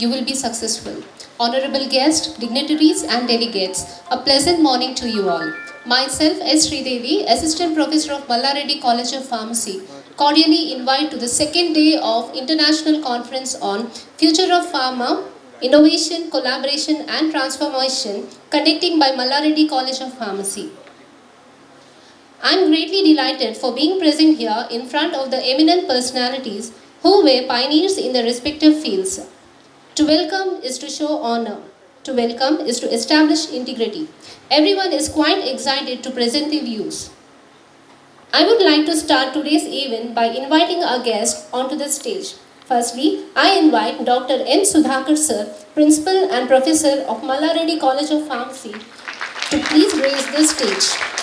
you will be successful. Honorable guests, dignitaries and delegates, a pleasant morning to you all. Myself, S. Devi, Assistant Professor of Malla Reddy College of Pharmacy, cordially invite to the second day of International Conference on Future of Pharma, Innovation, Collaboration and Transformation, conducting by Malla Reddy College of Pharmacy. I am greatly delighted for being present here in front of the eminent personalities who were pioneers in their respective fields. To welcome is to show honor. To welcome is to establish integrity. Everyone is quite excited to present their views. I would like to start today's event by inviting our guest onto the stage. Firstly, I invite Dr. N. Sudhakar Sir, Principal and Professor of Malla Reddy College of Pharmacy, to please grace the stage.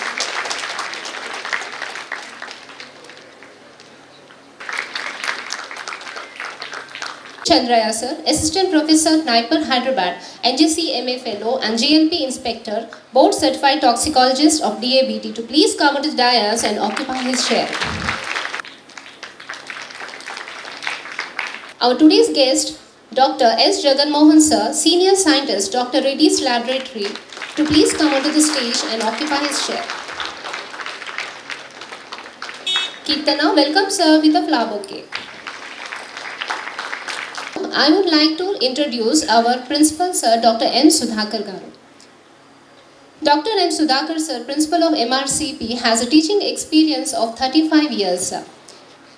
Chandraya Sir, Assistant Professor, NIPER-Hyderabad, NGCMA Fellow and GLP Inspector, Board Certified Toxicologist of DABT, to please come to the dais and occupy his chair. Our today's guest, Dr. S. Jaganmohan Sir, Senior Scientist, Dr. Reddy's Laboratory, to please come onto the stage and occupy his chair. Kirtana, welcome sir with a flower bouquet. I would like to introduce our Principal Sir, Dr. N. Sudhakar Garu. Dr. N. Sudhakar Sir, Principal of MRCP, has a teaching experience of 35 years.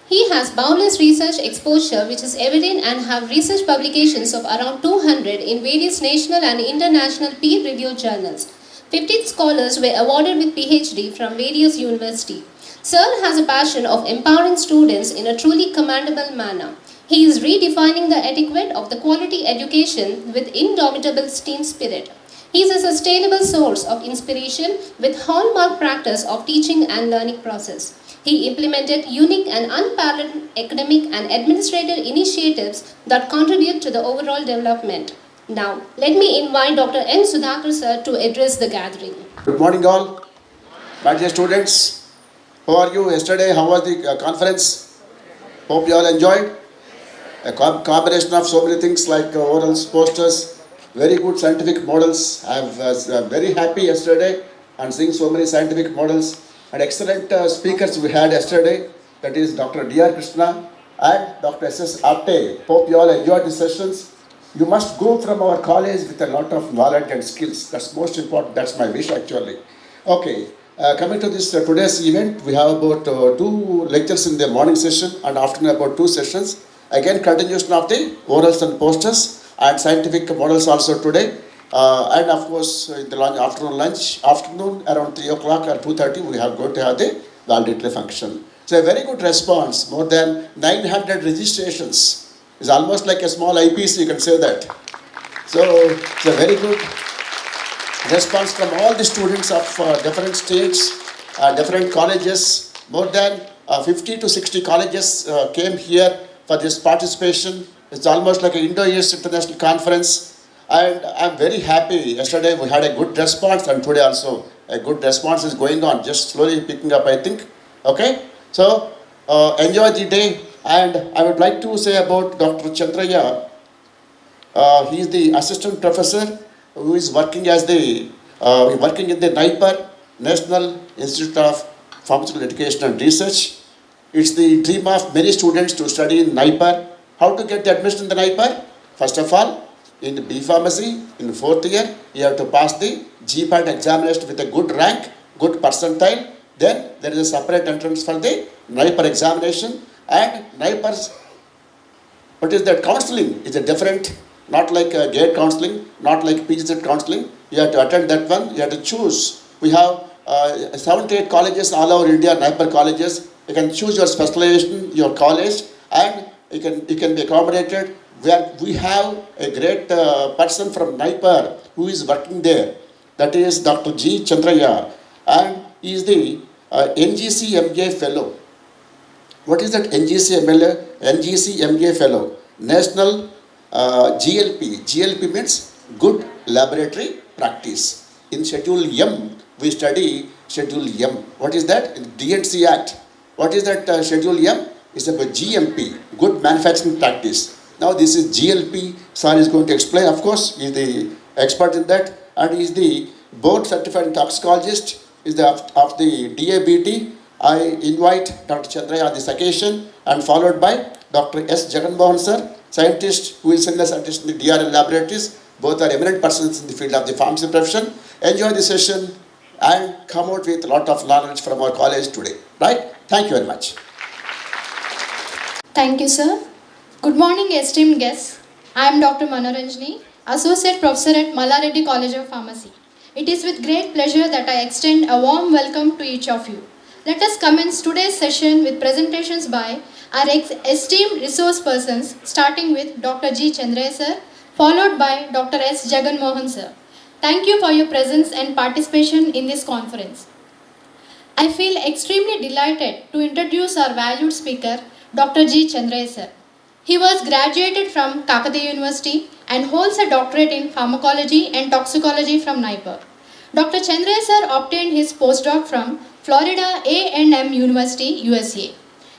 He has boundless research exposure which is evident and have research publications of around 200 in various national and international peer-reviewed journals. 50 scholars were awarded with PhD from various universities. Sir has a passion of empowering students in a truly commendable manner. He is redefining the etiquette of the quality education with indomitable team spirit. He is a sustainable source of inspiration with hallmark practice of teaching and learning process. He implemented unique and unparalleled academic and administrative initiatives that contribute to the overall development. Now, let me invite Dr. N. Sudhakar Sir to address the gathering. Good morning all. My dear students, how are you? Yesterday, how was the conference? Hope you all enjoyed. A combination of so many things like orals, posters, very good scientific models. I was very happy yesterday and seeing so many scientific models and excellent speakers we had yesterday. That is Dr. D.R. Krishna and Dr. S.S. Apte. Hope you all enjoyed the sessions. You must go from our college with a lot of knowledge and skills. That's most important. That's my wish actually. Okay, coming to this today's event, we have about 2 lectures in the morning session and afternoon about 2 sessions. Again, continuation of the orals and posters and scientific models also today. And of course, in the afternoon around 3 o'clock or 2:30, we are going to have the valedictory function. So a very good response, more than 900 registrations. It's almost like a small IPC, you can say that. So it's a very good response from all the students of different states, different colleges. More than 50 to 60 colleges came here for this participation. It's almost like an Indo-US International Conference. And I'm very happy. Yesterday we had a good response and today also a good response is going on. Just slowly picking up, I think. Okay? So, enjoy the day. And I would like to say about Dr. Chandraya. He is the assistant professor who is working as working in the NIPER, National Institute of Pharmaceutical Education and Research. It's the dream of many students to study in NIPER. How to get the admission in the NIPER? First of all, in B Pharmacy, in 4th year, you have to pass the GPAT examination with a good rank, good percentile. Then there is a separate entrance for the NIPER examination. And NIPER's, what is that? Counseling is a different, not like GATE counseling, not like PGZ counseling. You have to attend that one, you have to choose. We have 7 to 8 colleges all over India, NIPER colleges. You can choose your specialization, your college, and you can be accommodated. Where we have a great person from NIPER who is working there. That is Dr. G. Chandraya, and he is the NGCMA Fellow. What is that NGCMA Fellow? National GLP. GLP means Good Laboratory Practice. In Schedule M, we study Schedule M. What is that? In DNC Act. What is that Schedule M? It's about GMP, Good Manufacturing Practice. Now this is GLP, sir is going to explain. Of course, he is the expert in that, and he is the board certified toxicologist, is the of the DABT. I invite Dr. Chandraya on this occasion, and followed by Dr. S. Jaganmohan sir, scientist who is senior scientist in the DRL laboratories. Both are eminent persons in the field of the pharmacy profession. Enjoy the session and come out with a lot of knowledge from our college today. Right? Thank you very much. Thank you, sir. Good morning, esteemed guests. I am Dr. Manoranjani, Associate Professor at Malla Reddy College of Pharmacy. It is with great pleasure that I extend a warm welcome to each of you. Let us commence today's session with presentations by our esteemed resource persons, starting with Dr. G. Chandraya sir, followed by Dr. S. Jaganmohan sir. Thank you for your presence and participation in this conference. I feel extremely delighted to introduce our valued speaker, Dr. G. Chandraya sir. He was graduated from Kakatiya University and holds a doctorate in pharmacology and toxicology from NIPER. Dr. Chandraya sir obtained his postdoc from Florida A&M University, USA.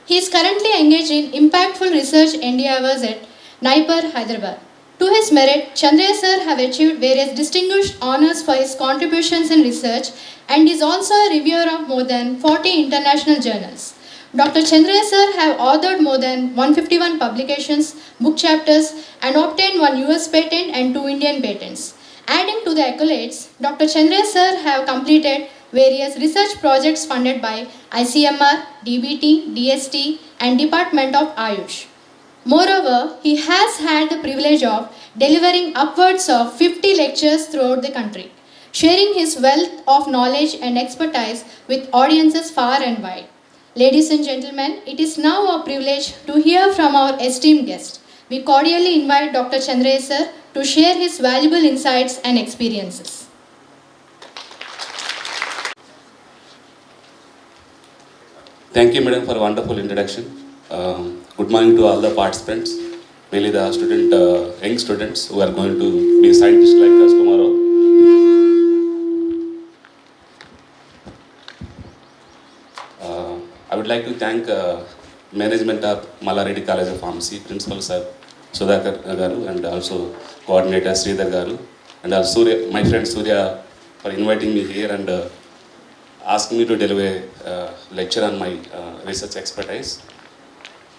He is currently engaged in impactful research endeavors at NIPER-Hyderabad. To his merit, Chandraya sir have achieved various distinguished honors for his contributions in research and is also a reviewer of more than 40 international journals. Dr. Chandraya sir have authored more than 151 publications, book chapters, and obtained 1 US patent and 2 Indian patents. Adding to the accolades, Dr. Chandraya sir have completed various research projects funded by ICMR, DBT, DST, and Department of Ayush. Moreover, he has had the privilege of delivering upwards of 50 lectures throughout the country, sharing his wealth of knowledge and expertise with audiences far and wide. Ladies and gentlemen, it is now our privilege to hear from our esteemed guest. We cordially invite Dr. Chandraya sir to share his valuable insights and experiences. Thank you, madam, for a wonderful introduction. Good morning to all the participants, mainly the young students who are going to be scientists like us tomorrow. I would like to thank management of Malla Reddy College of Pharmacy, Principal Sir Sudhakar Garu, and also Coordinator Sridhar Garu, and also my friend Surya for inviting me here and asking me to deliver a lecture on my research expertise.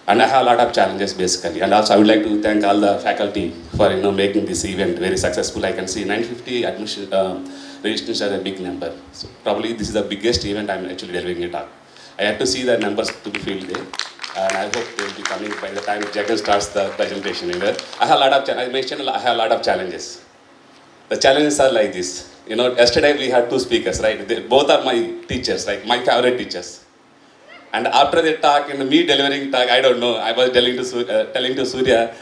And I have a lot of challenges basically. And also I would like to thank all the faculty for making this event very successful. I can see 950 admission registrations are a big number. So probably this is the biggest event I'm actually delivering a talk. I have to see the numbers to be filled there. And I hope they will be coming by the time Jagan starts the presentation. I have a lot of I mentioned I have a lot of challenges. The challenges are like this. Yesterday we had 2 speakers, right? Both are my teachers, like my favorite teachers. And after the talk, me delivering talk, I don't know. I was telling to Surya,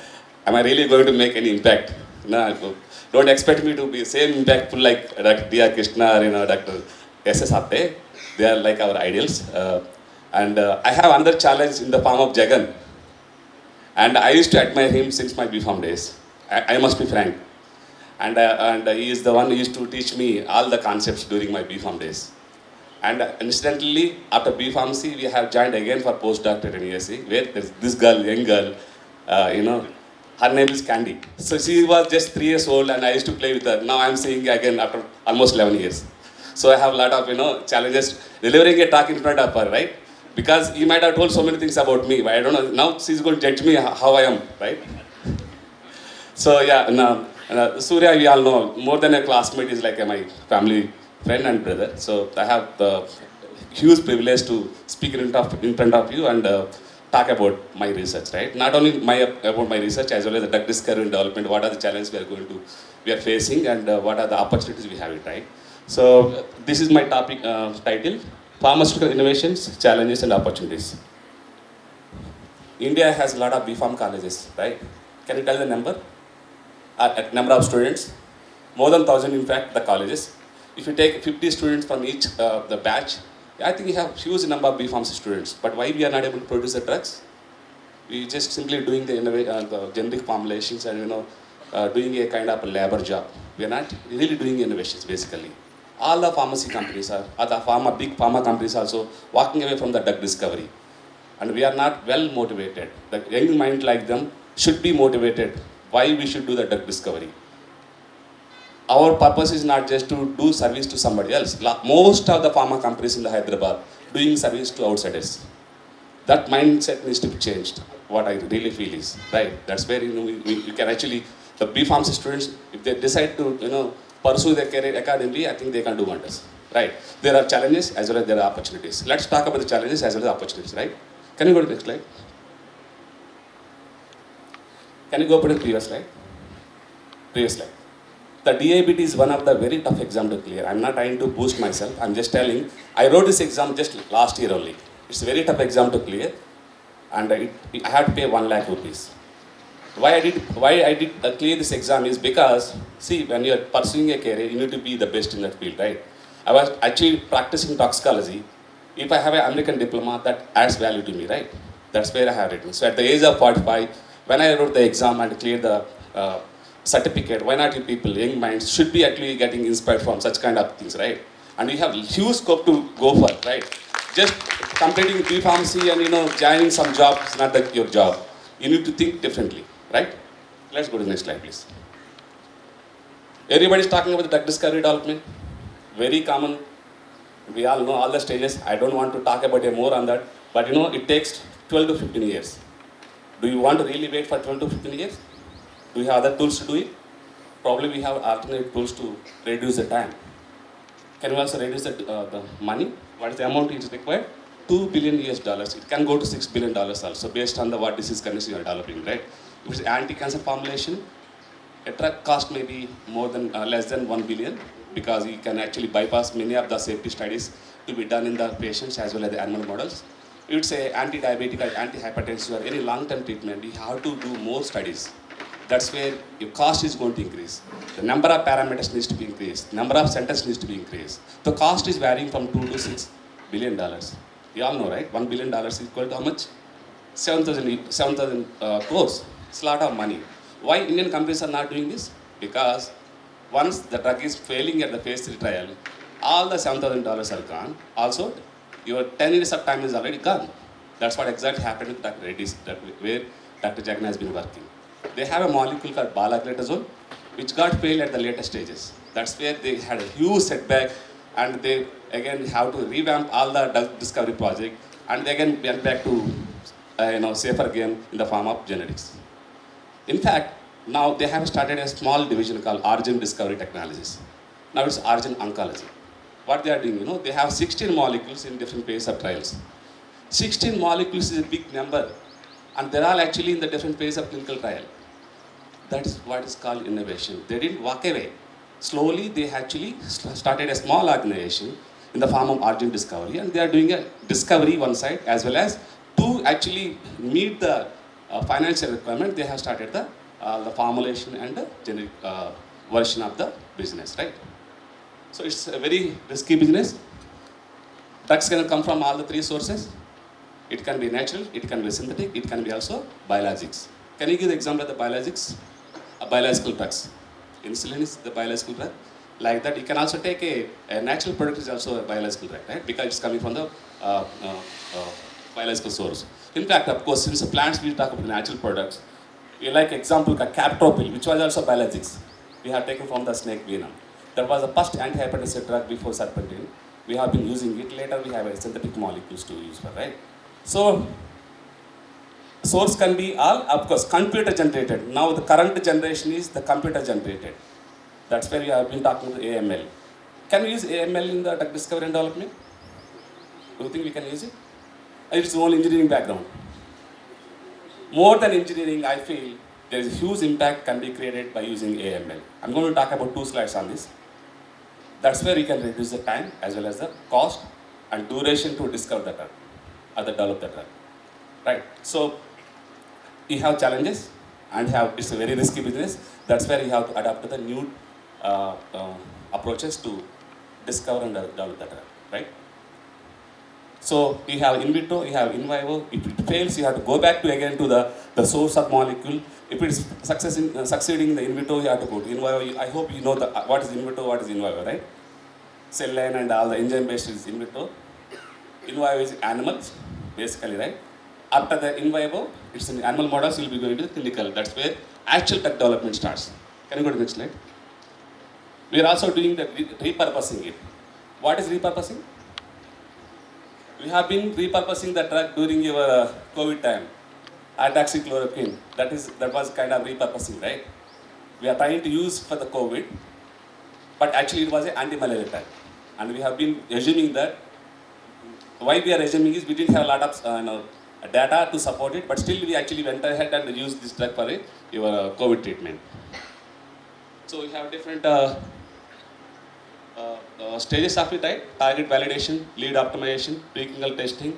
am I really going to make any impact? No, don't expect me to be same impactful like Dr. D.R. Krishna or Dr. S.S. Apte. They are like our ideals. And I have another challenge in the form of Jagan. And I used to admire him since my B.Pharm days. I must be frank. And he is the one who used to teach me all the concepts during my B.Pharm days. And incidentally, after B.Pharmacy, we have joined again for postdoctorate in USA, where there's this girl, young girl, her name is Candy. So she was just 3 years old and I used to play with her. Now I'm seeing again after almost 11 years. So I have a lot of, challenges delivering a talk in front of her, right? Because he might have told so many things about me, but I don't know. Now she's going to judge me how I am, right? So yeah, now, Surya, we all know, more than a classmate is like my family friend and brother. So I have the huge privilege to speak in front of you and talk about my research, right? Not only about my research as well as the drug discovery and development, what are the challenges we are facing and what are the opportunities we have it, right? So this is my topic title, Pharmaceutical Innovations, Challenges and Opportunities. India has a lot of B.Pharm colleges, right? Can you tell the number? Number of students? More than 1,000 in fact, the colleges. If you take 50 students from each the batch, I think we have huge number of B.Pharm students. But why we are not able to produce the drugs? We just simply doing the generic formulations and doing a kind of a labor job. We are not really doing innovations basically. All the pharmacy companies big pharma companies also walking away from the drug discovery. And we are not well motivated. The young mind like them should be motivated why we should do the drug discovery. Our purpose is not just to do service to somebody else. Most of the pharma companies in the Hyderabad doing service to outsiders. That mindset needs to be changed. What I really feel is, right? That's where you can actually, the B-Pharmacy students, if they decide to pursue their career academically, I think they can do wonders, right? There are challenges as well as there are opportunities. Let's talk about the challenges as well as opportunities, right? Can you go to the next slide? Can you go to the previous slide? Previous slide. The DABT is one of the very tough exam to clear. I'm not trying to boost myself. I'm just telling, I wrote this exam just last year only. It's a very tough exam to clear, and I had to pay 1 lakh rupees. Why I did clear this exam is because, see, when you're pursuing a career, you need to be the best in that field, right? I was actually practicing toxicology. If I have an American diploma, that adds value to me, right? That's where I have written. So at the age of 45, when I wrote the exam and cleared the certificate, why not you people, young minds, should be actually getting inspired from such kind of things, right? And we have huge scope to go for, right? Just completing B-Pharmacy and joining some job is not your job. You need to think differently, right? Let's go to the next slide, please. Everybody's talking about the drug discovery development. Very common. We all know all the stages. I don't want to talk about more on that. But it takes 12 to 15 years. Do you want to really wait for 12 to 15 years? Do we have other tools to do it? Probably we have alternate tools to reduce the time. Can we also reduce the money? What is the amount it is required? $2 billion US. It can go to $6 billion also, based on what disease condition you are developing, right? If it's anti-cancer formulation, a drug cost may be less than 1 billion, because you can actually bypass many of the safety studies to be done in the patients as well as the animal models. You would say anti-diabetic or anti-hypertensive or any long-term treatment, you have to do more studies. That's where your cost is going to increase. The number of parameters needs to be increased. Number of centers needs to be increased. The cost is varying from $2 to $6 billion. You all know, right? $1 billion is equal to how much? 7,000 crores. It's a lot of money. Why Indian companies are not doing this? Because once the drug is failing at the phase 3 trial, all the $7,000 are gone. Also, your 10 years of time is already gone. That's what exactly happened with Dr. Reddy, where Dr. Jagna has been working. They have a molecule called balaglatazole, which got failed at the later stages. That's where they had a huge setback, and they again have to revamp all the drug discovery project, and they again went back to safer game in the form of generics. In fact, now they have started a small division called Origin Discovery Technologies. Now it's Origin Oncology. What they are doing, they have 16 molecules in different phases of trials. 16 molecules is a big number, and they're all actually in the different phases of clinical trial. That is what is called innovation. They didn't walk away. Slowly, they actually started a small organization in the form of Origin Discovery, and they are doing a discovery one side, as well as to actually meet the financial requirement. They have started the formulation and the generic version of the business, right? So it's a very risky business. Drugs can come from all the 3 sources. It can be natural, it can be synthetic, it can be also biologics. Can you give the example of the biologics? Biological drugs. Insulin is the biological drug. Like that, you can also take a natural product is also a biological drug, right? Because it's coming from the biological source. In fact, of course, since the plants we talk about natural products, we like example captopril, which was also biologics. We have taken from the snake venom. That was the first antihypertensive drug before serpentine. We have been using it. Later, we have a synthetic molecules to use for, right? So, source can be all, of course, computer generated. Now the current generation is the computer generated. That's where we have been talking to AML. Can we use AML in the drug discovery and development? Do you think we can use it? It's only engineering background. More than engineering, I feel there is a huge impact can be created by using AML. I'm going to talk about 2 slides on this. That's where we can reduce the time as well as the cost and duration to discover the drug or the develop the drug. Right? So you have challenges and it's a very risky business. That's where you have to adapt to the new approaches to discover and develop the drug. Right? So you have in vitro, you have in vivo. If it fails, you have to go back to again to the source of molecule. If it is succeeding in the in vitro, you have to go to in vivo. I hope you know what is in vitro, what is in vivo, right? Cell line and all the enzyme based is in vitro. In vivo is animals, basically, right? After the in vivo, it's in animal models, you'll be going to the clinical. That's where actual drug development starts. Can you go to the next slide? We are also doing the repurposing it. What is repurposing? We have been repurposing the drug during your COVID time. Hydroxychloroquine. That was kind of repurposing, right? We are trying to use for the COVID, but actually it was an anti-malaria drug. And we have been assuming that, why we are assuming is we didn't have a lot of data to support it, but still we actually went ahead and used this drug for your COVID treatment. So we have different stages of it, right? Target validation, lead optimization, preclinical testing,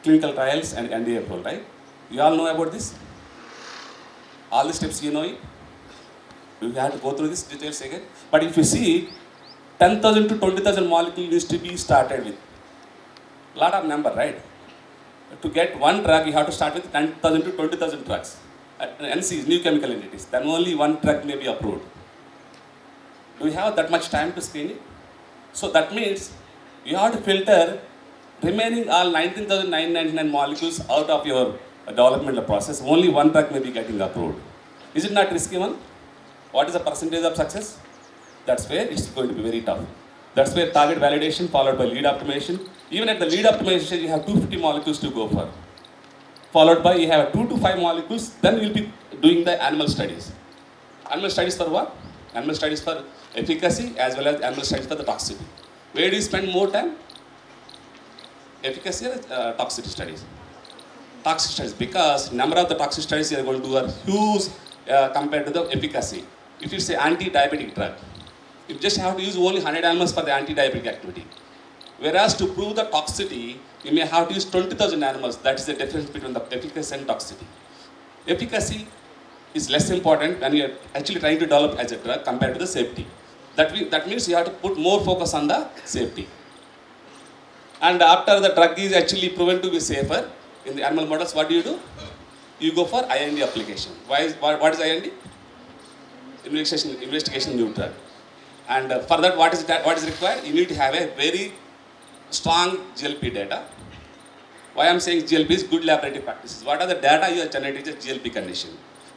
clinical trials, and NDA approval, right? You all know about this? All the steps you know it? We have to go through this details again. But if you see, 10,000 to 20,000 molecules needs to be started with. Lot of number, right? To get one drug, you have to start with 10,000 to 20,000 drugs. NCs, new chemical entities. Then only one drug may be approved. Do we have that much time to screen it? So that means you have to filter remaining all 19,999 molecules out of your developmental process. Only one drug may be getting approved. Is it not risky one? What is the percentage of success? That's where it's going to be very tough. That's where target validation followed by lead optimization. Even at the lead optimization, you have 250 molecules to go for. Followed by you have 2 to 5 molecules, then you'll be doing the animal studies. Animal studies for what? Animal studies for efficacy as well as animal studies for the toxicity. Where do you spend more time? Efficacy or toxicity studies? Toxic studies, because number of the toxic studies you are going to do are huge compared to the efficacy. If it's an anti-diabetic drug, you just have to use only 100 animals for the anti-diabetic activity. Whereas to prove the toxicity, you may have to use 20,000 animals. That is the difference between the efficacy and toxicity. Efficacy is less important when you are actually trying to develop as a drug compared to the safety. That means you have to put more focus on the safety. And after the drug is actually proven to be safer in the animal models, what do? You go for IND application. What is IND? Investigation new drug. And for that, what is required? You need to have a very strong GLP data. Why I am saying GLP is good laboratory practices. What are the data you are generating as GLP condition?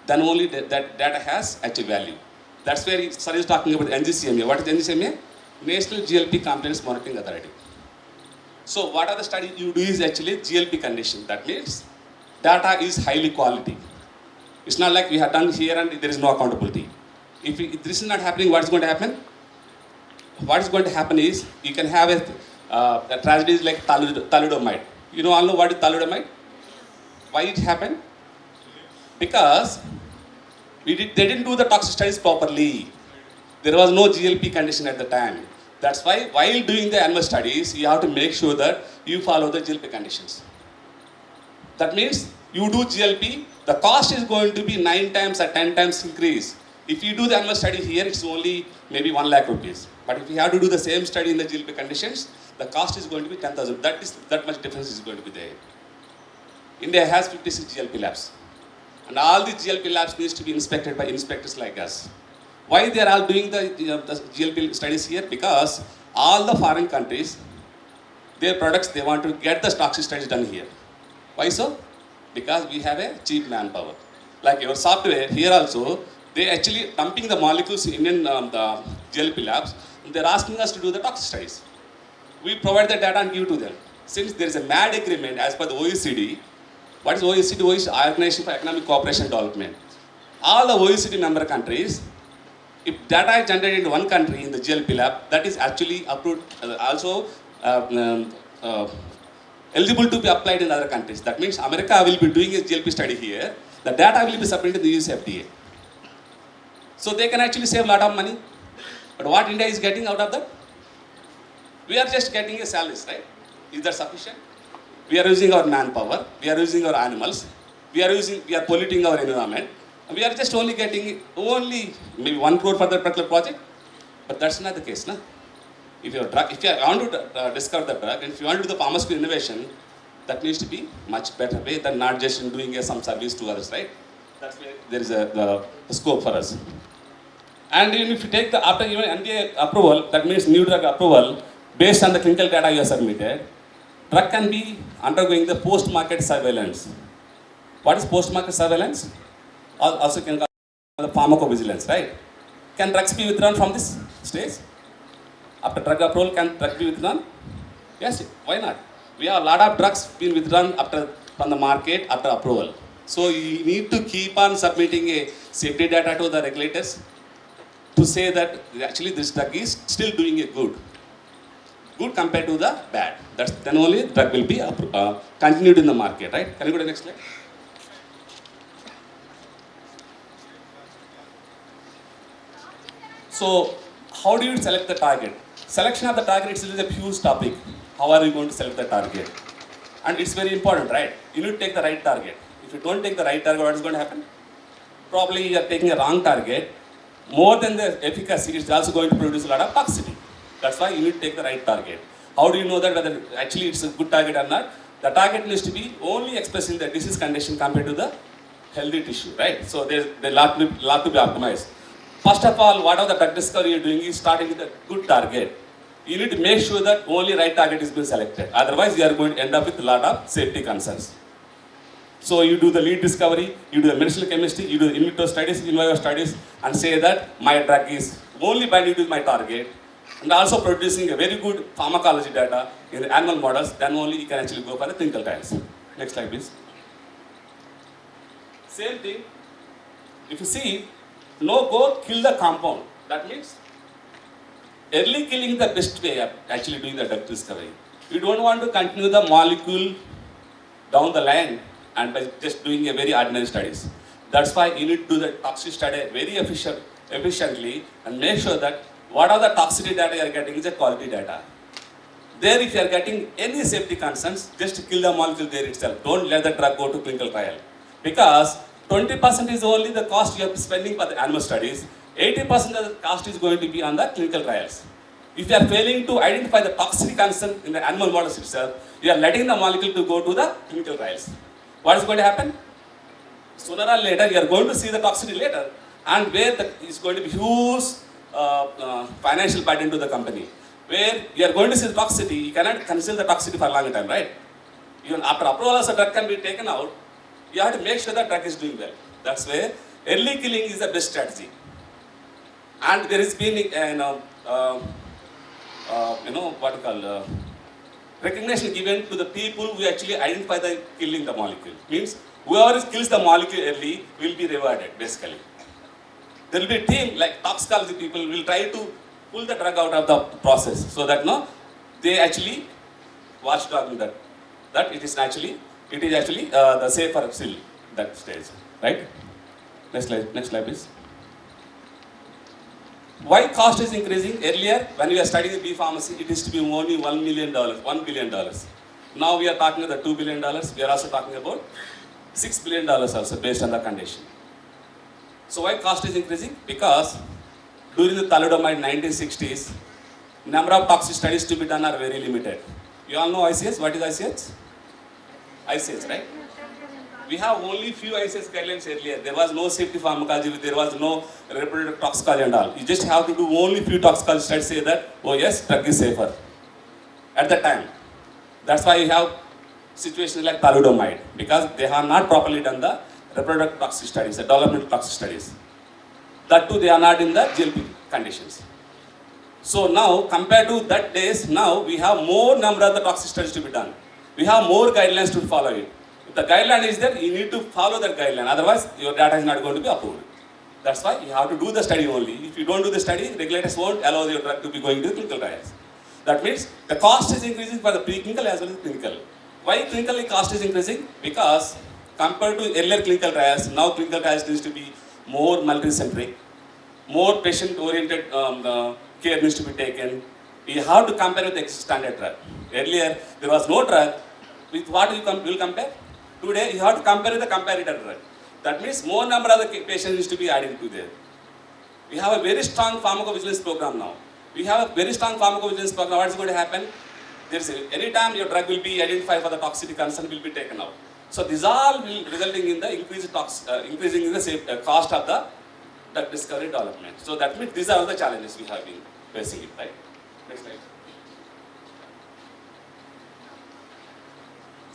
Then only that data has actual value. That's where sir is talking about NGCMA. What is NGCMA? National GLP Compliance Monitoring Authority. So what are the studies you do is actually GLP condition. That means data is highly quality. It's not like we have done here and there is no accountability. If this is not happening, what is going to happen? What is going to happen is you can have a tragedy like thalidomide. You know all know what is thalidomide? Why it happened? Because they didn't do the toxic studies properly. There was no GLP condition at the time. That's why while doing the animal studies, you have to make sure that you follow the GLP conditions. That means you do GLP, the cost is going to be 9 times or 10 times increase. If you do the animal study here, it's only maybe 1 lakh rupees. But if you have to do the same study in the GLP conditions, the cost is going to be 10,000. That much difference is going to be there. India has 56 GLP labs. And all the GLP labs needs to be inspected by inspectors like us. Why they are all doing the GLP studies here? Because all the foreign countries, their products, they want to get the toxic studies done here. Why so? Because we have a cheap manpower. Like your software, here also, they actually dumping the molecules in the GLP labs, and they're asking us to do the toxic studies. We provide the data and give to them. Since there is a MAD agreement as per the OECD, what is OECD? OECD is Organization for Economic Cooperation and Development. All the OECD member countries, if data is generated in one country in the GLP lab, that is actually approved, also eligible to be applied in other countries. That means America will be doing a GLP study here. The data will be submitted to the US FDA. So they can actually save a lot of money. But what India is getting out of that? We are just getting a salaries, right? Is that sufficient? We are using our manpower, we are using our animals, we are polluting our environment. We are just only getting maybe 1 crore for that particular project. But that's not the case, na? If you want to discover the drug, and if you want to do the pharmaceutical innovation, that needs to be much better way than not just in doing some service to others, right? That's where there is the scope for us. And even if you take after even NDA approval, that means new drug approval, based on the clinical data you have submitted, drug can be undergoing the post-market surveillance. What is post-market surveillance? Also can call the pharmacovigilance, right? Can drugs be withdrawn from this stage? After drug approval, can drug be withdrawn? Yes, why not? We have a lot of drugs being withdrawn from the market after approval. So you need to keep on submitting a safety data to the regulators to say that actually this drug is still doing a good compared to the bad. Then only drug will be continued in the market, right? Can you go to the next slide? So how do you select the target? Selection of the target is a huge topic. How are you going to select the target? And it's very important, right? You need to take the right target. If you don't take the right target, what is going to happen? Probably you are taking a wrong target. More than the efficacy, it's also going to produce a lot of toxicity. That's why you need to take the right target. How do you know that whether actually it's a good target or not? The target needs to be only expressing the disease condition compared to the healthy tissue, right? So there's a lot to be optimized. First of all, whatever the drug discovery you're doing is starting with a good target. You need to make sure that only right target is being selected. Otherwise, you are going to end up with a lot of safety concerns. So you do the lead discovery, you do the medicinal chemistry, you do the in vitro studies, in vivo studies, and say that my drug is only binding to my target, and also producing a very good pharmacology data in the animal models. Then only you can actually go for the clinical trials. Next slide, please. Same thing. If you see, no go kill the compound. That means early killing is the best way of actually doing the drug discovery. You don't want to continue the molecule down the line and by just doing a very ordinary studies. That's why you need to do the toxic study very efficiently and make sure that what are the toxicity data you are getting is a quality data. There, if you are getting any safety concerns, just kill the molecule there itself. Don't let the drug go to clinical trial. Because 20% is only the cost you are spending for the animal studies. 80% of the cost is going to be on the clinical trials. If you are failing to identify the toxicity concern in the animal models itself, you are letting the molecule to go to the clinical trials. What is going to happen? Sooner or later, you are going to see the toxicity later, and where is going to be huge financial burden to the company. Where you are going to see the toxicity, you cannot conceal the toxicity for a long time, right? Even after approval, also drug can be taken out. You have to make sure that drug is doing well. That's where early killing is the best strategy. And there has been, recognition given to the people who actually identify the killing the molecule. Means whoever kills the molecule early will be rewarded, basically. There will be a team like toxicology people will try to pull the drug out of the process so that they actually watchdog that it is actually the safer still that stage, right? Next slide, please. Why cost is increasing? Earlier, when we were studying B pharmacy, it used to be only $1 billion. Now we are talking about $2 billion. We are also talking about $6 billion also based on the condition. So why cost is increasing? Because during the thalidomide 1960s, number of toxic studies to be done are very limited. You all know ICH? What is ICH? ICH, right? We have only few ICH guidelines earlier. There was no safety pharmacology, there was no reproductive toxicology and all. You just have to do only few toxicology studies say that, oh yes, drug is safer. At that time. That's why you have situations like thalidomide, because they have not properly done the reproductive toxic studies, the developmental toxic studies. That too, they are not in the GLP conditions. So now, compared to that days, now we have more number of the toxic studies to be done. We have more guidelines to follow it. If the guideline is there, you need to follow that guideline. Otherwise, your data is not going to be approved. That's why you have to do the study only. If you don't do the study, regulators won't allow your drug to be going to clinical trials. That means the cost is increasing for the preclinical as well as clinical. Why clinically cost is increasing? Because compared to earlier clinical trials, now clinical trials needs to be more multi-centric, more patient-oriented care needs to be taken. You have to compare with the standard drug. Earlier, there was no drug. With what you will compare? Today, you have to compare with the comparator drug. That means more number of the patients needs to be added to there. We have a very strong pharmacovigilance program now. We have a very strong pharmacovigilance program. What is going to happen? Any time your drug will be identified for the toxicity concern will be taken out. So these all will resulting in the increasing in the cost of the drug discovery development. So that means these are all the challenges we have been facing it, right? Next slide.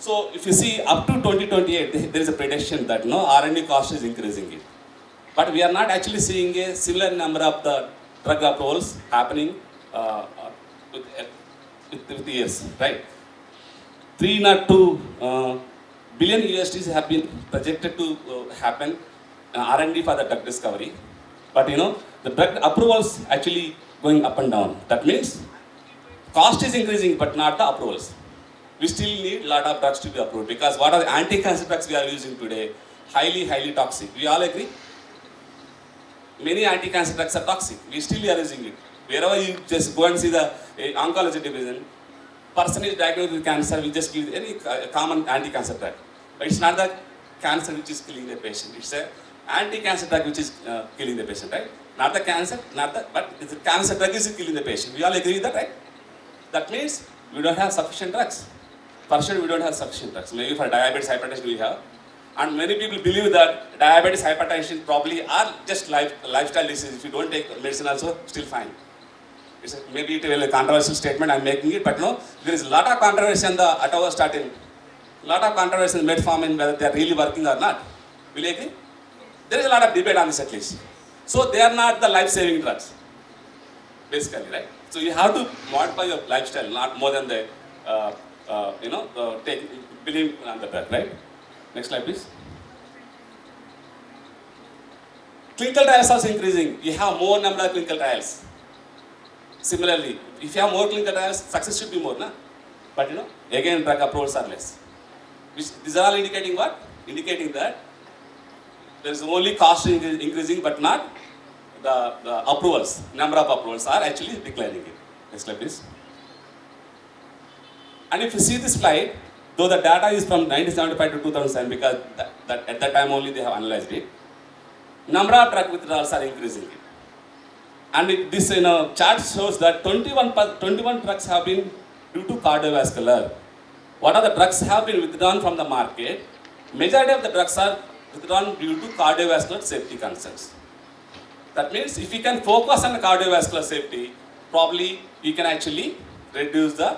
So if you see up to 2028, there is a prediction that no R&D cost is increasing it. But we are not actually seeing a similar number of the drug approvals happening with years, right? 302 billion USDs have been projected to happen R&D for the drug discovery. But the drug approvals actually going up and down. That means cost is increasing, but not the approvals. We still need a lot of drugs to be approved because what are the anti-cancer drugs we are using today? Highly toxic. We all agree? Many anti-cancer drugs are toxic. We still are using it. Wherever you just go and see the oncology division, person is diagnosed with cancer, we just give any common anti-cancer drug. But it's not the cancer which is killing the patient. It's a anti-cancer drug which is killing the patient, right? Not the cancer, but the cancer drug is killing the patient. We all agree with that, right? That means we don't have sufficient drugs. For sure, we don't have sufficient drugs. Maybe for diabetes, hypertension we have. And many people believe that diabetes, hypertension probably are just lifestyle diseases. If you don't take medicine also, still fine. Maybe it will be a controversial statement, I'm making it, but no, there is a lot of controversy on the atorvastatin. A lot of controversy in metformin, whether they are really working or not. Will you agree? There is a lot of debate on this at least. So they are not the life-saving drugs, basically, right? So you have to modify your lifestyle, not more than the, believe on the drug, right? Next slide, please. Clinical trials also increasing. You have more number of clinical trials. Similarly, if you have more clinical trials, success should be more, na? But again, drug approvals are less. These are all indicating what? Indicating that there is only cost increasing, but not the approvals. Number of approvals are actually declining. Next slide, please. And if you see this slide, though the data is from 1975 to 2007, because at that time only they have analyzed it, number of drug withdrawals are increasing. And this chart shows that 21 drugs have been due to cardiovascular. What are the drugs have been withdrawn from the market? Majority of the drugs are withdrawn due to cardiovascular safety concerns. That means if we can focus on the cardiovascular safety, probably we can actually reduce the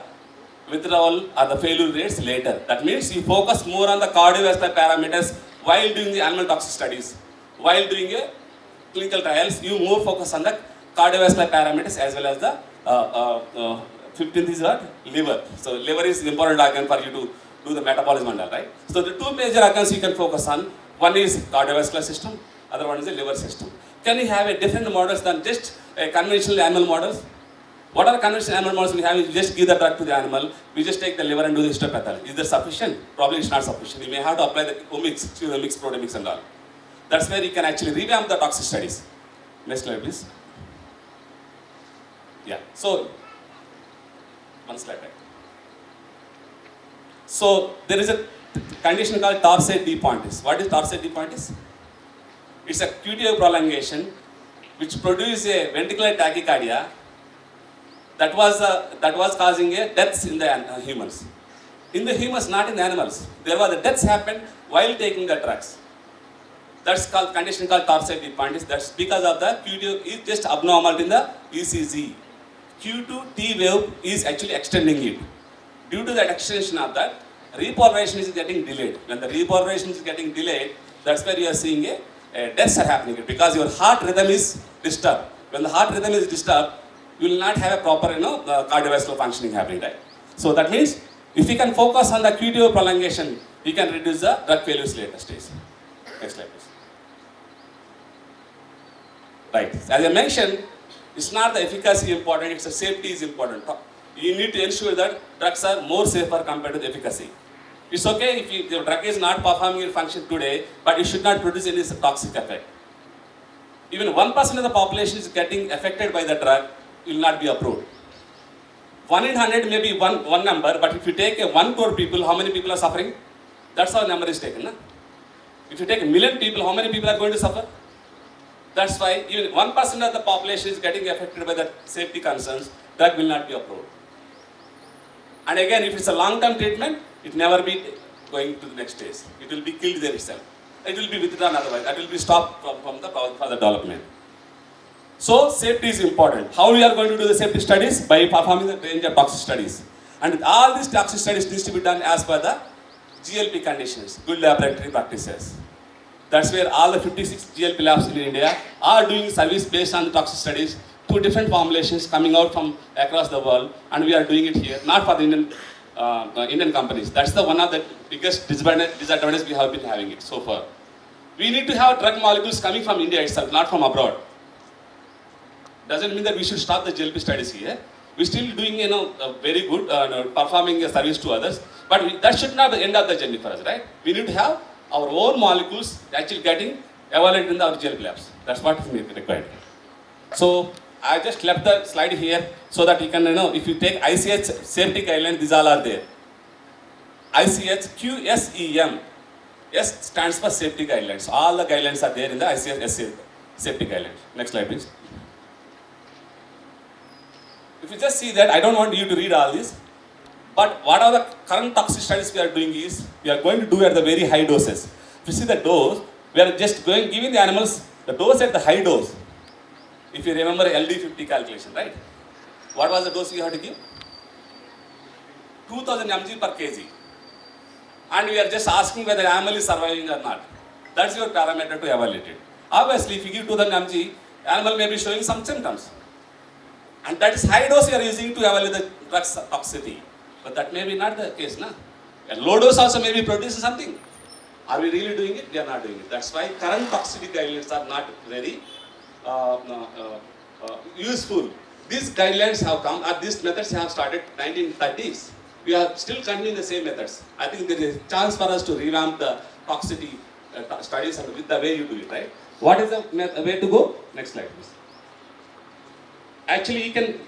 withdrawal or the failure rates later. That means you focus more on the cardiovascular parameters while doing the animal toxic studies. While doing a clinical trials, you more focus on the cardiovascular parameters as well as the 15th is what? Liver. So liver is the important organ for you to do the metabolism and all, right? So the two major organs you can focus on. One is cardiovascular system, other one is the liver system. Can you have a different models than just a conventional animal models? What are conventional animal models we have? You just give the drug to the animal, we just take the liver and do the histopathology. Is that sufficient? Probably it's not sufficient. You may have to apply the omics, pseudomics, proteomics and all. That's where you can actually revamp the toxic studies. Next slide, please. Yeah, so, one slide back. So, there is a condition called torsade de pointis. What is torsade de pointis? It's a QTO prolongation which produces a ventricular tachycardia that was causing a deaths in the humans. In the humans, not in the animals. There were the deaths happened while taking the drugs. That's called condition called torsade de pointis. That's because of the QTO is just abnormal in the ECG. Q2 T wave is actually extending it. Due to that extension of that, repolarization is getting delayed. When the repolarization is getting delayed, that's where you are seeing a deaths are happening because your heart rhythm is disturbed. When the heart rhythm is disturbed, you will not have a proper cardiovascular functioning happening, right? So that means if we can focus on the QTO prolongation, we can reduce the drug failures later stage. Next slide, please. Right. As I mentioned, it's not the efficacy important, it's the safety is important. You need to ensure that drugs are more safer compared to the efficacy. It's okay if the drug is not performing its function today, but it should not produce any toxic effect. Even 1% of the population is getting affected by the drug, it will not be approved. 1 in 100 may be one number, but if you take 1 crore people, how many people are suffering? That's how the number is taken. Na? If you take 1 million people, how many people are going to suffer? That's why even 1% of the population is getting affected by the safety concerns, drug will not be approved. And again, if it's a long-term treatment, it never be going to the next stage. It will be killed there itself. It will be withdrawn otherwise. That will be stopped from the further development. So safety is important. How we are going to do the safety studies? By performing the range of toxic studies. And all these toxic studies needs to be done as per the GLP conditions, good laboratory practices. That's where all the 56 GLP labs in India are doing service based on the toxic studies, 2 different formulations coming out from across the world, and we are doing it here, not for the Indian companies. That's the one of the biggest disadvantages we have been having it so far. We need to have drug molecules coming from India itself, not from abroad. Doesn't mean that we should stop the GLP studies here. We're still doing, very good, performing a service to others, but that should not be the end of the journey for us, right? We need to have our own molecules actually getting evaluated in our GLP labs. That's what is required. So I just left the slide here so that you can, if you take ICH safety guidelines, these all are there. ICH QSEM. S stands for safety guidelines. All the guidelines are there in the ICH safety guidelines. Next slide, please. If you just see that, I don't want you to read all this, but what are the current toxic studies we are doing is, we are going to do at the very high doses. If you see the dose, we are just giving the animals the dose at the high dose. If you remember LD50 calculation, right? What was the dose you have to give? 2000 mg per kg. And we are just asking whether the animal is surviving or not. That's your parameter to evaluate it. Obviously, if you give 2000 mg, animal may be showing some symptoms. And that is high dose you are using to evaluate the drug's toxicity. But that may be not the case, na? A low dose also may be producing something. Are we really doing it? We are not doing it. That's why current toxicity guidelines are not very useful. These guidelines have come, or these methods have started 1930s. We are still continuing the same methods. I think there is a chance for us to revamp the toxicity studies with the way you do it, right? What is the way to go? Next slide, please. Actually, you can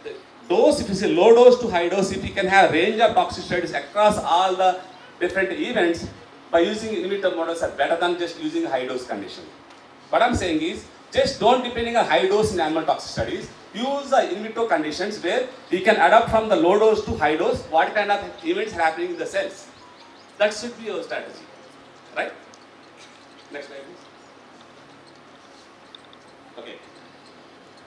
dose, if you say low dose to high dose, if you can have range of toxic studies across all the different events, by using in vitro models are better than just using high dose condition. What I'm saying is, just don't depending on high dose in animal toxic studies, use the in vitro conditions where you can adapt from the low dose to high dose, what kind of events are happening in the cells. That should be your strategy, right? Next slide, please. Okay.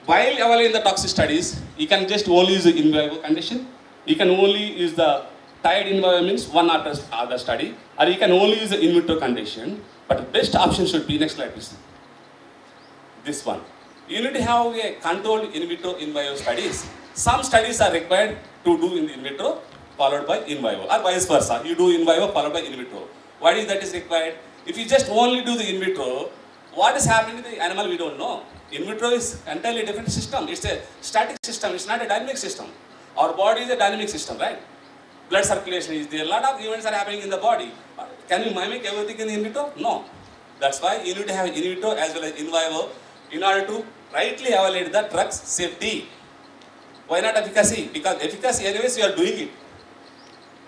While evaluating the toxic studies, you can just only use the in vivo condition. You can only use the tied in vivo means one after other study, or you can only use the in vitro condition. But the best option should be, next slide please, this one. You need to have a controlled in vitro in vivo studies. Some studies are required to do in vitro followed by in vivo, or vice versa. You do in vivo followed by in vitro. Why is that is required? If you just only do the in vitro, what is happening to the animal we don't know. In vitro is entirely different system. It's a static system. It's not a dynamic system. Our body is a dynamic system, right? Blood circulation is there. A lot of events are happening in the body. Can you mimic everything in the in vitro? No. That's why you need to have in vitro as well as in vivo in order to rightly evaluate the drug's safety. Why not efficacy? Because efficacy, anyways, you are doing it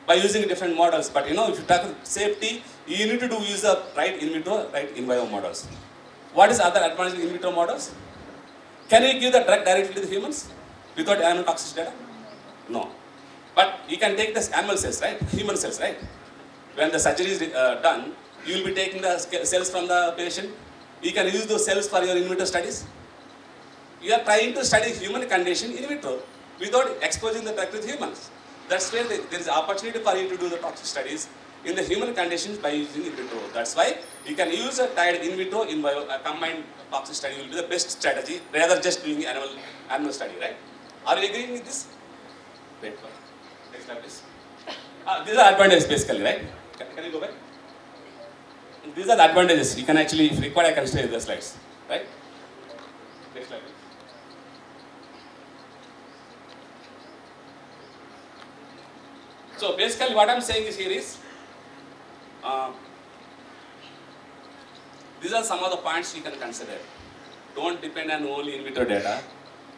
by using different models. But if you talk about safety, you need to use the right in vitro, right in vivo models. What is other advantage of in vitro models? Can you give the drug directly to the humans without animal toxicity data? No. But you can take the animal cells, right? Human cells, right? When the surgery is done, you will be taking the cells from the patient. You can use those cells for your in vitro studies. You are trying to study human condition in vitro without exposing the drug to humans. That's where there is opportunity for you to do the toxic studies in the human conditions by using in vitro. That's why you can use a tied in vitro in vivo, combined toxic study will be the best strategy rather just doing animal study, right? Are you agreeing with this? Wait, next slide please. These are advantages basically, right? Can you go back? These are the advantages. You can actually, if required, I can stay with the slides, right? Next slide please. So basically what I'm saying is here is, these are some of the points you can consider. Don't depend on only in vitro data.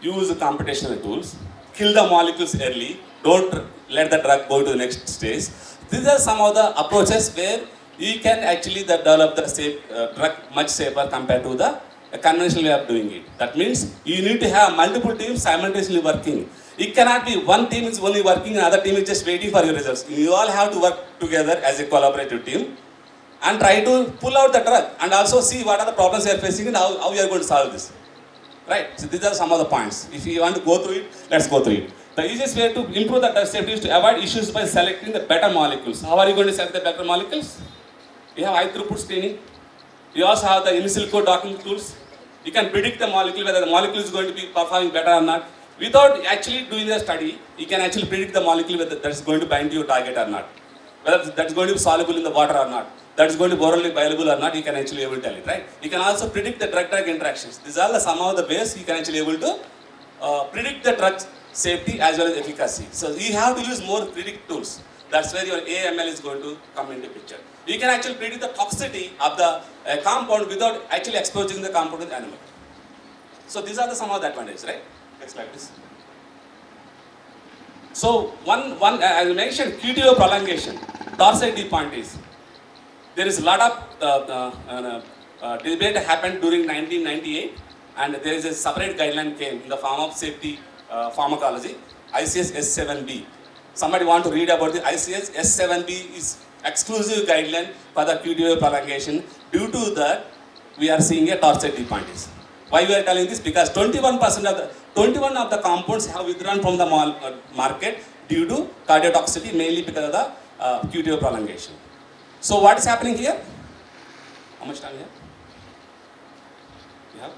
Use the computational tools. Kill the molecules early. Don't let the drug go to the next stage. These are some of the approaches where you can actually develop the drug much safer compared to the conventional way of doing it. That means you need to have multiple teams simultaneously working. It cannot be one team is only working and another team is just waiting for your results. You all have to work together as a collaborative team and try to pull out the drug and also see what are the problems you are facing and how you are going to solve this. Right? So these are some of the points. If you want to go through it, let's go through it. The easiest way to improve the drug safety is to avoid issues by selecting the better molecules. How are you going to select the better molecules? You have high throughput screening. You also have the in silico docking tools. You can predict the molecule, whether the molecule is going to be performing better or not. Without actually doing the study, you can actually predict the molecule whether that's going to bind to your target or not. Whether that's going to be soluble in the water or not. That's going to be orally bioavailable or not, you can actually able to tell it, right? You can also predict the drug-drug interactions. These are some of the ways you can actually able to predict the drug safety as well as efficacy. So you have to use more predict tools. That's where your AML is going to come into picture. You can actually predict the toxicity of the compound without actually exposing the compound to the animal. So these are some of the advantages, right? Next slide, please. So one as I mentioned, QTO prolongation, dorsal point is. There is a lot of debate happened during 1998, and there is a separate guideline came in the form of safety pharmacology, ICS S7B. Somebody want to read about the ICS S7B is exclusive guideline for the QTO prolongation. Due to that, we are seeing a dorsal point. Why we are telling this? Because 21% of the compounds have withdrawn from the market due to cardiotoxicity, mainly because of the QTO prolongation. So what is happening here? How much time you have? You have?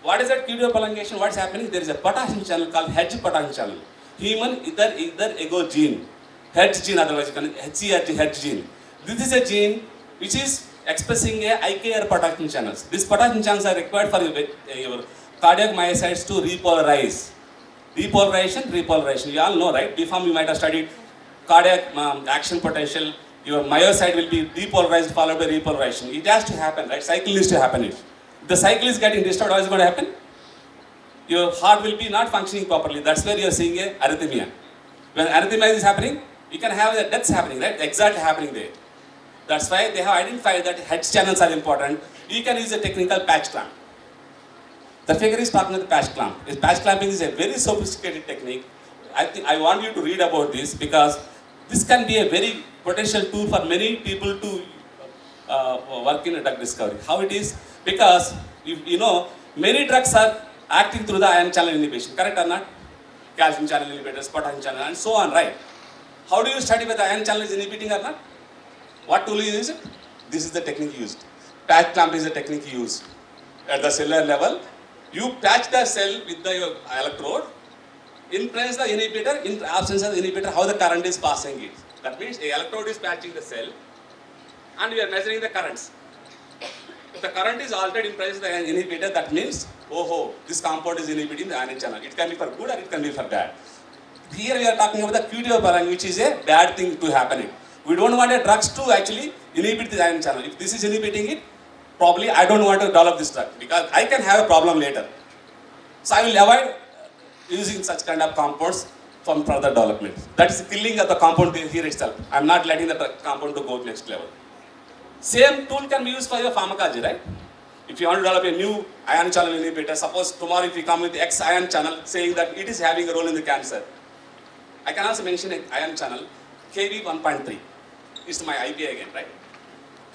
What is that QTO prolongation? What is happening? There is a potassium channel called Hedge potassium channel. Human either ego gene, Hedge gene, otherwise you can HCRG Hedge gene. This is a gene which is expressing a IKR potassium channels. These potassium channels are required for your cardiac myocytes to repolarize. Repolarization. You all know, right? Before you might have studied cardiac action potential. Your myocyte will be depolarized followed by repolarization. It has to happen, right? Cycle needs to happen. If the cycle is getting disturbed, what is going to happen? Your heart will be not functioning properly. That's where you are seeing a arrhythmia. When arrhythmia is happening, you can have the deaths happening, right? Exactly happening there. That's why they have identified that Hedge channels are important. You can use a technical patch clamp. The figure is talking about the patch clamp. Patch clamping is a very sophisticated technique. I want you to read about this because this can be a very potential tool for many people to work in a drug discovery. How it is? Because you know many drugs are acting through the ion channel inhibition, correct or not? Calcium channel inhibitors, potassium channel, and so on, right? How do you study whether ion channel is inhibiting or not? What tool you use it? This is the technique used. Patch clamp is the technique used. At the cellular level, you patch the cell with the electrode, in presence of the inhibitor, in absence of the inhibitor, how the current is passing it. That means the electrode is patching the cell and we are measuring the currents. If the current is altered in presence of the inhibitor, that means, this compound is inhibiting the ion channel. It can be for good or it can be for bad. Here we are talking about the QTO prolongation, which is a bad thing to happen. We don't want a drugs to actually inhibit the ion channel. If this is inhibiting it, probably I don't want to develop this drug because I can have a problem later. So I will avoid using such kind of compounds from further development. That is killing of the compound here itself. I am not letting the compound to go to next level. Same tool can be used for your pharmacology, right? If you want to develop a new ion channel inhibitor, suppose tomorrow if you come with X ion channel saying that it is having a role in the cancer, I can also mention an ion channel, KB 1.3. It's my IP again, right?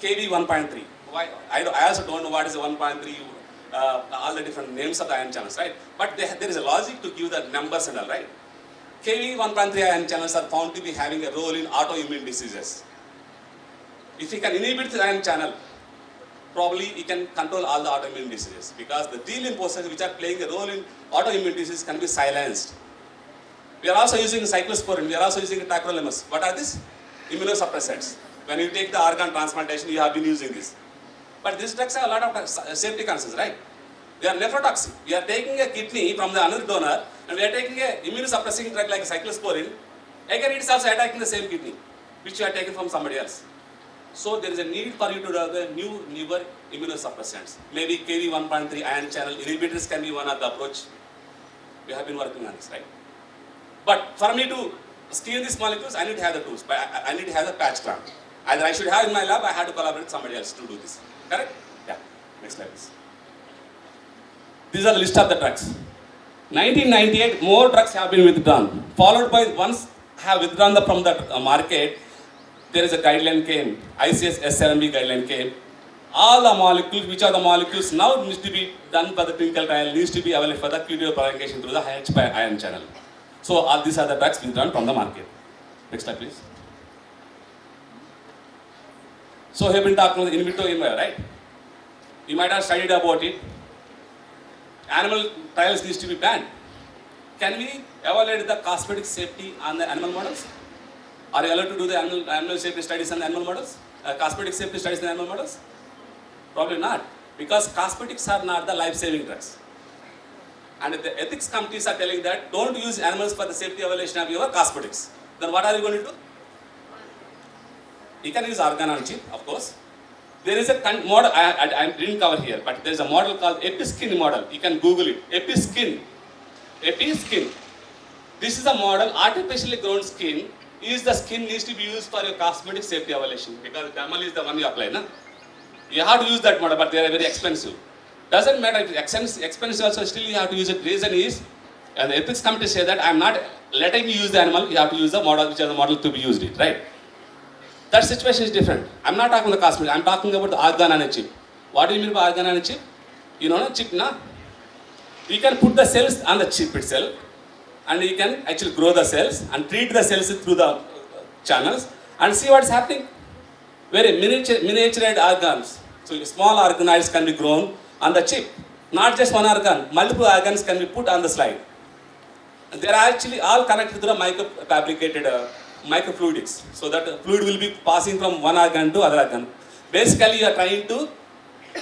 KB 1.3. Why? I also don't know what is 1.3, all the different names of the ion channels, right? But there is a logic to give the numbers and all, right? KB 1.3 ion channels are found to be having a role in autoimmune diseases. If you can inhibit the ion channel, probably you can control all the autoimmune diseases because the T lymphocytes which are playing a role in autoimmune disease can be silenced. We are also using cyclosporin, we are also using tacrolimus. What are these? Immunosuppressants. When you take the organ transplantation, you have been using this. But these drugs have a lot of safety concerns, right? They are nephrotoxic. We are taking a kidney from the another donor and we are taking a immunosuppressing drug like cyclosporin. Again, it is also attacking the same kidney, which you are taking from somebody else. So there is a need for you to develop a newer immunosuppressants. Maybe KB 1.3 ion channel inhibitors can be one of the approach. We have been working on this, right? But for me to screen these molecules, I need to have the tools. But I need to have the patch clamp. Either I should have in my lab, I have to collaborate with somebody else to do this. Correct? Yeah. Next slide, please. These are the list of the drugs. 1998, more drugs have been withdrawn. Followed by once have withdrawn from the market, there is a guideline came, ICS S7B guideline came. all the molecules, which are the molecules now needs to be done for the clinical trial, needs to be available for the QD prolongation through the H ion channel. So all these are the drugs withdrawn from the market. Next slide, please. So we have been talking about the in vitro, in vivo, right? You might have studied about it. Animal trials needs to be banned. Can we evaluate the cosmetic safety on the animal models? Are you allowed to do the animal safety studies on the animal models? Cosmetic safety studies on animal models? Probably not, because cosmetics are not the life-saving drugs. And the ethics committees are telling that don't use animals for the safety evaluation of your cosmetics. Then what are you going to do? You can use organ on chip, of course. There is a model, I didn't cover here, but there is a model called EpiSkin model. You can Google it. EpiSkin. EpiSkin. This is a model, artificially grown skin. Is the skin needs to be used for your cosmetic safety evaluation, because dermal is the one you apply, na? You have to use that model, but they are very expensive. Doesn't matter if it's expensive also, still you have to use it. Reason is, and the ethics committee say that I am not letting you use the animal, you have to use the model, which is the model to be used it, right? That situation is different. I'm not talking about the cosmetic, I'm talking about the organ on a chip. What do you mean by organ on a chip? You know, chip, na? You can put the cells on the chip itself, and you can actually grow the cells and treat the cells through the channels and see what's happening. Very miniaturized organs. So small organoids can be grown on the chip. Not just one organ, multiple organs can be put on the slide. They are actually all connected to the microfabricated microfluidics. So that fluid will be passing from one organ to other organ. Basically, you are trying to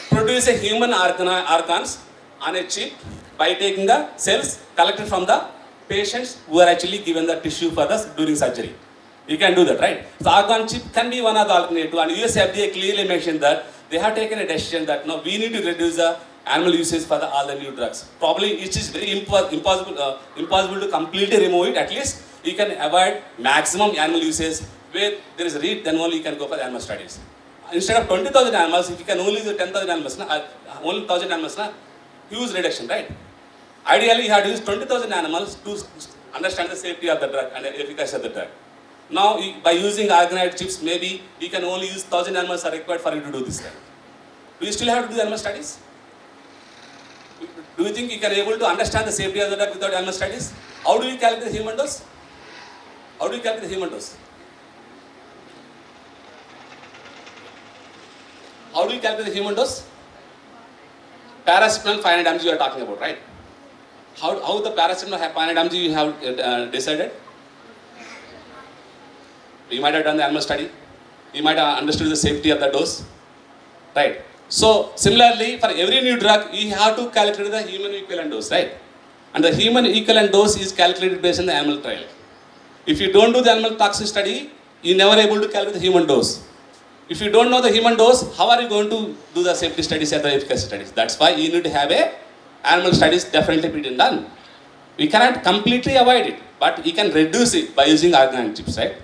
produce a human organs on a chip by taking the cells collected from the patients who are actually given the tissue for the during surgery. You can do that, right? So organ chip can be one of the alternative, and US FDA clearly mentioned that they have taken a decision that no, we need to reduce the animal usage for all the new drugs. Probably it is very impossible to completely remove it. At least you can avoid maximum animal usage. Where there is a need, then only you can go for animal studies. Instead of 20,000 animals, if you can only use 10,000 animals, only 1,000 animals, huge reduction, right? Ideally, you have to use 20,000 animals to understand the safety of the drug and the efficacy of the drug. Now, by using organoid chips, maybe you can only use 1,000 animals are required for you to do this. Do you still have to do animal studies? Do you think you can able to understand the safety of the drug without animal studies? How do you calculate the human dose? How do you calculate the human dose? How do you calculate the human dose? Paracetamol 500 mg you are talking about, right? How the paracetamol 500 mg you have decided? You might have done the animal study. You might have understood the safety of the dose, right? So similarly, for every new drug, you have to calculate the human equivalent dose, right? And the human equivalent dose is calculated based on the animal trial. If you don't do the animal toxic study, you're never able to calculate the human dose. If you don't know the human dose, how are you going to do the safety studies and the efficacy studies? That's why you need to have a animal studies definitely being done. We cannot completely avoid it, but you can reduce it by using organ chips, right?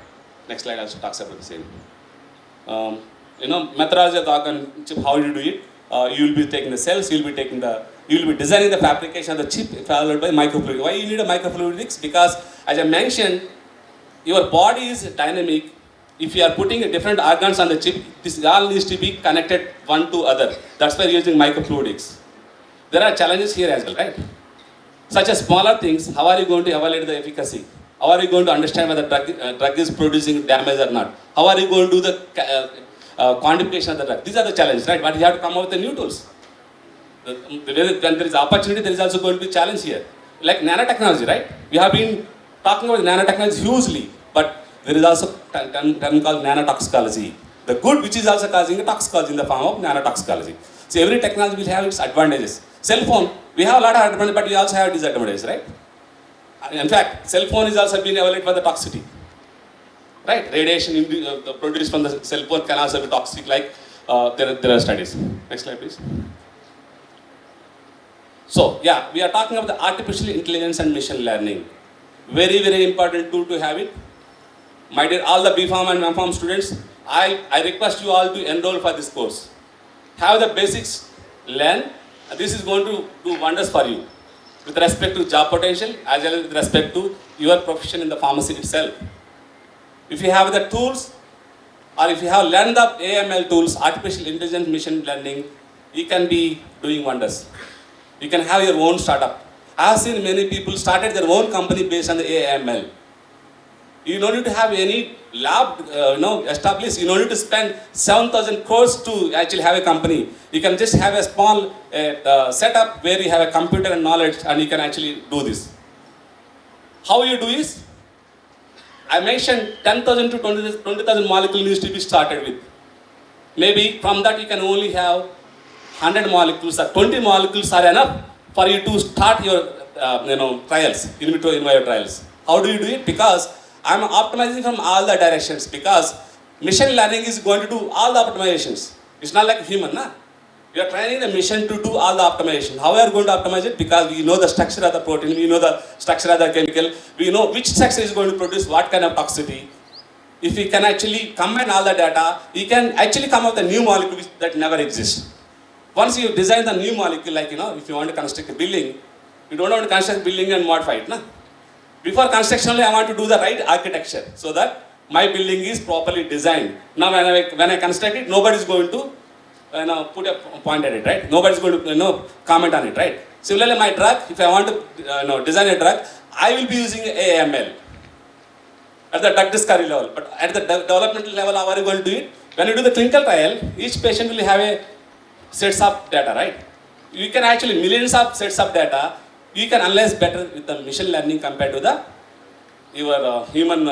Next slide also talks about the same. Methodology of the organ chip, how you do it. You will be taking the cells, you will be designing the fabrication of the chip followed by microfluidics. Why you need a microfluidics? Because as I mentioned, your body is dynamic. If you are putting different organs on the chip, this all needs to be connected one to other. That's why you're using microfluidics. There are challenges here as well, right? Such as smaller things, how are you going to evaluate the efficacy? How are you going to understand whether drug is producing damage or not? How are you going to do the quantification of the drug? These are the challenges, right? But you have to come up with the new tools. When there is opportunity, there is also going to be challenge here. Like nanotechnology, right? We have been talking about nanotechnology hugely, but there is also a term called nanotoxicology. The good which is also causing a toxicology in the form of nanotoxicology. So every technology will have its advantages. Cell phone, we have a lot of advantages, but we also have disadvantages, right? In fact, cell phone is also being evaluated for the toxicity. Right? Radiation produced from the cell phone can also be toxic, like there are studies. Next slide, please. So, yeah, we are talking about the artificial intelligence and machine learning. Very, very important tool to have it. My dear, all the B.Pharm and M.Pharm students, I request you all to enroll for this course. Have the basics, learn, and this is going to do wonders for you with respect to job potential as well as with respect to your profession in the pharmacy itself. If you have the tools, or if you have learned the AML tools, artificial intelligence machine learning, you can be doing wonders. You can have your own startup. I have seen many people started their own company based on the AML. You don't need to have any lab, established. You don't need to spend 7,000 crores to actually have a company. You can just have a small setup where you have a computer and knowledge, and you can actually do this. How you do is, I mentioned 10,000 to 20,000 molecules needs to be started with. Maybe from that you can only have 100 molecules or 20 molecules are enough for you to start your trials, in vitro in vivo trials. How do you do it? Because I'm optimizing from all the directions, because machine learning is going to do all the optimizations. It's not like human, na? We are training the machine to do all the optimization. How we are going to optimize it? Because we know the structure of the protein, we know the structure of the chemical, we know which structure is going to produce what kind of toxicity. If we can actually combine all the data, you can actually come up with a new molecule that never exists. Once you design the new molecule, like if you want to construct a building, you don't want to construct a building and modify it, na? Before construction only, I want to do the right architecture so that my building is properly designed. Now when I construct it, nobody is going to put a point at it, right? Nobody is going to comment on it, right? Similarly, my drug, if I want to design a drug, I will be using AML at the drug discovery level. But at the developmental level, how are you going to do it? When you do the clinical trial, each patient will have a sets of data, right? You can actually millions of sets of data. You can analyze better with the machine learning compared to your human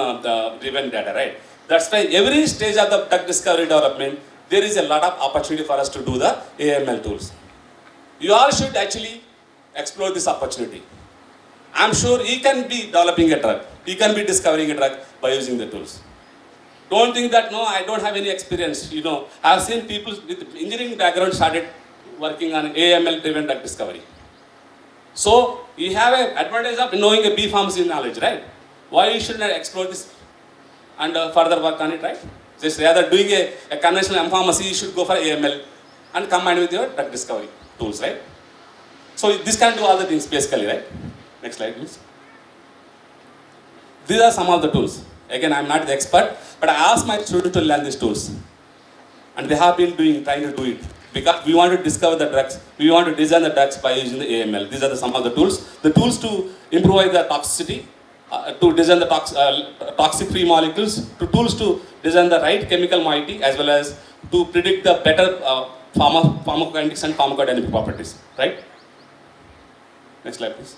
driven data, right? That's why every stage of the drug discovery development, there is a lot of opportunity for us to do the AML tools. You all should actually explore this opportunity. I'm sure you can be developing a drug. You can be discovering a drug by using the tools. Don't think that, no, I don't have any experience. I've seen people with engineering background started working on AML driven drug discovery. So, you have an advantage of knowing a B pharmacy knowledge, right? Why you should not explore this and further work on it, right? Just rather doing a conventional M pharmacy, you should go for AML and combine with your drug discovery tools, right? So, this can do all the things basically, right? Next slide, please. These are some of the tools. Again, I'm not the expert, but I asked my students to learn these tools. And they have been trying to do it. Because we want to discover the drugs, we want to design the drugs by using the AML. These are some of the tools. The tools to improve the toxicity, to design the toxic-free molecules, tools to design the right chemical moiety, as well as to predict the better pharmacokinetics and pharmacodynamic properties. Right? Next slide, please.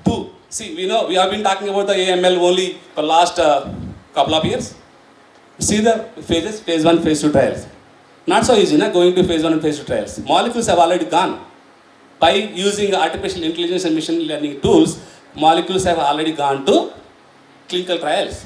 Two. See, we have been talking about the AML only for last couple of years. See the phases, phase 1, phase 2 trials. Not so easy, going to phase 1 and phase 2 trials. Molecules have already gone. By using artificial intelligence and machine learning tools, molecules have already gone to clinical trials.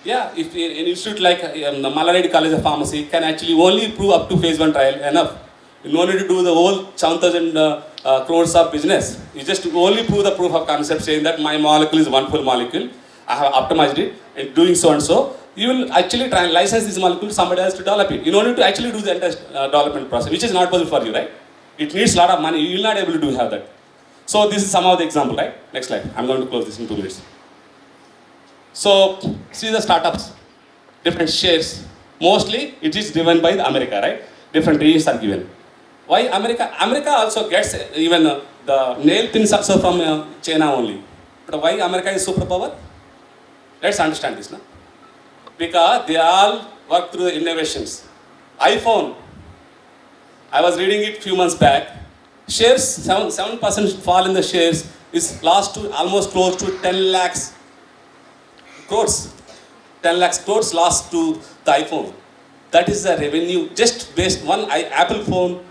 Yeah, if an institute like the Malla College of Pharmacy can actually only prove up to phase 1 trial, enough. You don't need to do the whole 7,000 crores of business. You just only prove the proof of concept, saying that my molecule is one full molecule. I have optimized it in doing so and so. You will actually try and license this molecule to somebody else to develop it. You don't need to actually do the entire development process, which is not possible for you, right? It needs a lot of money. You will not able to have that. So this is some of the example, right? Next slide. I'm going to close this in 2 minutes. So see the startups, different shares. Mostly it is driven by America, right? Different regions are given. Why America? America also gets even the nail pins also from China only. But why America is superpower? Let's understand this now. Because they all work through the innovations. iPhone, I was reading it few months back. Shares, 7% fall in the shares is lost to almost close to 10 lakhs crores. 10 lakhs crores lost to the iPhone. That is the revenue just based one Apple phone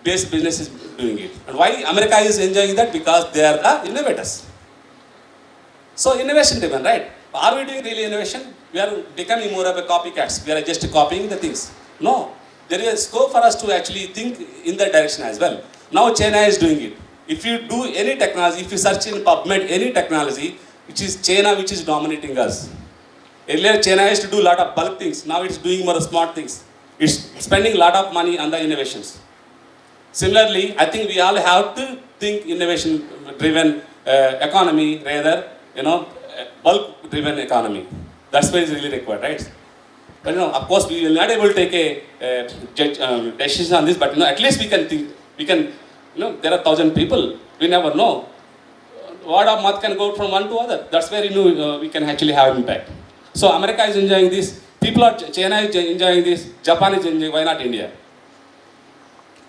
based business is doing it. And why America is enjoying that? Because they are the innovators. So innovation driven, right? Are we doing really innovation? We are becoming more of a copycats. We are just copying the things. No. There is a scope for us to actually think in that direction as well. Now China is doing it. If you do any technology, if you search in PubMed any technology, which is China which is dominating us. Earlier China used to do a lot of bulk things. Now it's doing more smart things. It's spending a lot of money on the innovations. Similarly, I think we all have to think innovation driven economy rather, bulk-driven economy. That's why it's really required, right? But of course, we will not able to take a decision on this. But at least we can think. We can, there are 1,000 people. We never know. Word of mouth can go from one to other. That's where we can actually have impact. So America is enjoying this. China is enjoying this. Japan is enjoying. Why not India?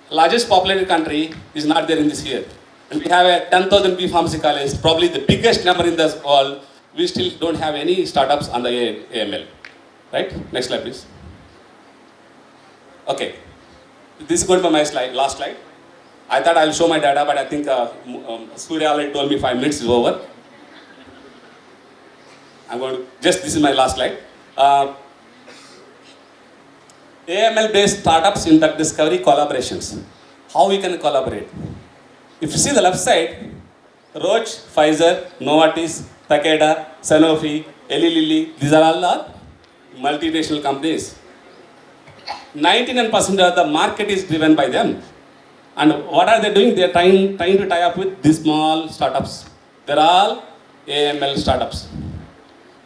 Largest populated country is not there in this year. And we have a 10,000 B Pharmacy College, probably the biggest number in the world. We still don't have any startups on the AML. Right? Next slide, please. Okay. This is going to be my last slide. I thought I'll show my data, but I think Surya already told me 5 minutes is over. This is my last slide. AML-based startups in drug discovery collaborations. How we can collaborate? If you see the left side, Roche, Pfizer, Novartis, Takeda, Sanofi, Eli Lilly, these are all multinational companies. 99% of the market is driven by them. And what are they doing? They are trying to tie up with these small startups. They're all AML startups.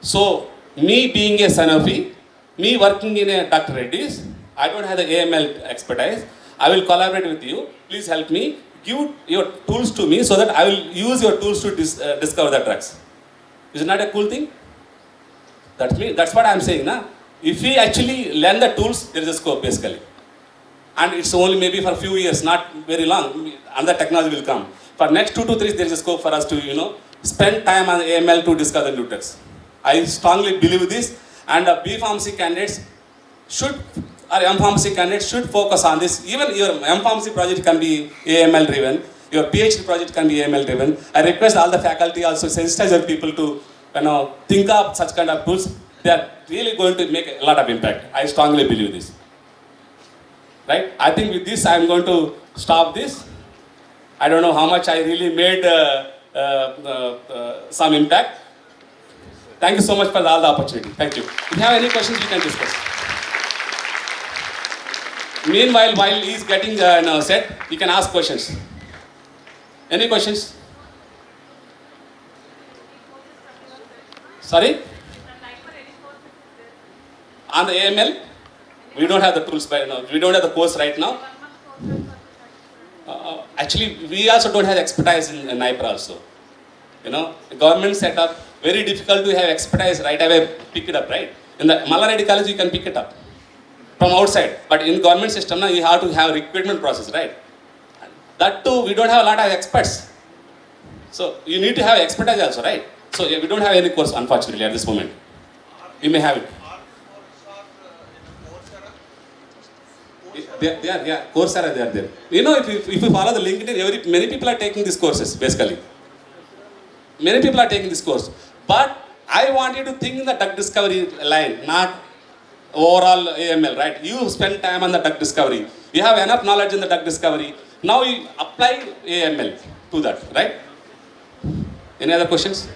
So, me being a Sanofi, me working in a Dr. Reddy's, I don't have the AML expertise. I will collaborate with you. Please help me. Give your tools to me so that I will use your tools to discover the drugs. Is it not a cool thing? That's what I'm saying. Nah? If we actually learn the tools, there is a scope basically. And it's only maybe for a few years, not very long. Another technology will come. For next 2 to 3 years, there is a scope for us to, spend time on AML to discover the new drugs. I strongly believe this. And B Pharmacy candidates M Pharmacy candidates should focus on this. Even your M Pharmacy project can be AML driven. Your PhD project can be AML driven. I request all the faculty also sensitize your people to think of such kind of tools. They are really going to make a lot of impact. I strongly believe this. Right? I think with this I am going to stop this. I don't know how much I really made some impact. Thank you so much for all the opportunity. Thank you. If you have any questions, we can discuss. Meanwhile, while he is getting set, you can ask questions. Any questions? Sorry? On the AML, we don't have the tools by now. We don't have the course right now. Actually, we also don't have expertise in NIPER also. The government setup, very difficult to have expertise right away, pick it up, right? In the Malla College, you can pick it up from outside. But in government system, now you have to have recruitment process, right? That too, we don't have a lot of experts. So you need to have expertise also, right? So we don't have any course, unfortunately, at this moment. You may have it. They are Coursera, they are there. If you follow the LinkedIn, many people are taking these courses, basically. Many people are taking this course. But I want you to think in the drug discovery line, not overall AML, right? You spend time on the drug discovery. You have enough knowledge in the drug discovery. Now you apply AML to that, right? Any other questions?